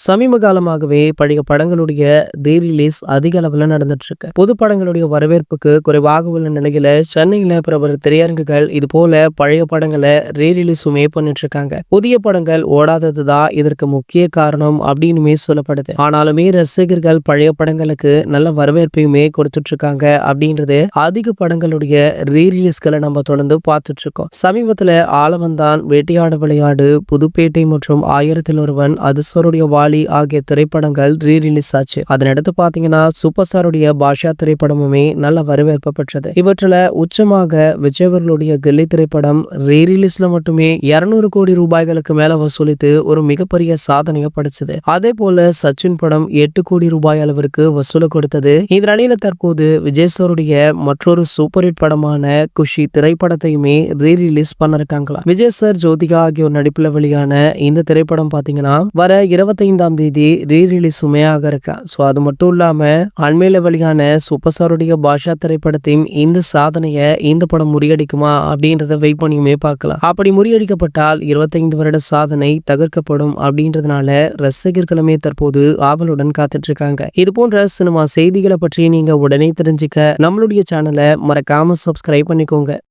சமீப காலமாகவே பழைய படங்களுடைய ரீ-ரிலீஸ் அதிக அளவுல நடந்துட்டு இருக்கு. புது படங்களுடைய வரவேற்புக்கு குறைவாக உள்ள நிலையில சென்னையில பிரபல திரையரங்குகள் இது போல பழைய படங்களை ரீ-ரிலீஸுமே பண்ணிட்டு இருக்காங்க. புதிய படங்கள் ஓடாததுதான் இதற்கு முக்கிய காரணம் அப்படின்னுமே சொல்லப்படுது. ஆனாலுமே ரசிகர்கள் பழைய படங்களுக்கு நல்ல வரவேற்பையுமே கொடுத்துட்டு இருக்காங்க அப்படின்றது அதிக படங்களுடைய ரீ-ரிலீஸ்களை நம்ம தொடர்ந்து பார்த்துட்டு இருக்கோம். சமீபத்துல ஆளவந்தான், வேட்டையாட விளையாடு, புதுப்பேட்டை மற்றும் ஆயிரத்தில் ஒருவன், அதிர்ஷ்டருடைய வாலி ஆகிய திரைப்படங்கள் ரீ-ரிலீஸ் ஆச்சு. அதனடுத்து பாத்தீங்கன்னா சூப்பர் ஸ்டாருடைய பாஷா திரைப்படமுமே நல்ல வரவேற்பு பெற்றது. இவற்றுல உச்சமாக விஜய் அவர்களுடைய கில்லி திரைப்படம் ரீ-ரிலீஸ்ல மட்டுமே 200 கோடி ரூபாய்களுக்கு மேல வசூலித்து ஒரு மிகப்பெரிய சாதனையை படைச்சது. அதே போல சச்சின் படம் 8 கோடி ரூபாய் அளவிற்கு வசூல கொடுத்தது. இந்த நிலையில தற்போது விஜய் சாருடைய மற்றொரு சூப்பர் ஹிட் படமான குஷி திரைப்படத்தையுமே ரீ-ரிலீஸ் பண்ணிருக்காங்களா. விஜய் சார், ஜோதிகா ஆகியோர் நடிப்புல வெளியான இந்த திரைப்படம் பாத்தீங்கன்னா வர 25ஆம் தேதி ரீ-ரிலீஸுமே ஆக இருக்கா. சோ அது மட்டும் இல்லாம அண்மையில வெளியான சூப்பர் ஸ்டாருடைய பாஷா திரைப்படத்தையும் இந்த சாதனையை இந்த படம் முறியடிக்குமா அப்படின்றத வெயிட் பண்ணியுமே பார்க்கலாம். அப்படி முறியடிக்கப்பட்டால் 25 வருட சாதனை தகர்க்கப்படும் அப்படின்றதுனால ரசிகர்களுமே தற்போது ஆவலுடன் காத்துட்டு இருக்காங்க. இது போன்ற சினிமா செய்திகளை பற்றி நீங்க உடனே தெரிஞ்சுக்க நம்மளுடைய சேனலை மறக்காம சப்ஸ்கிரைப் பண்ணிக்கோங்க.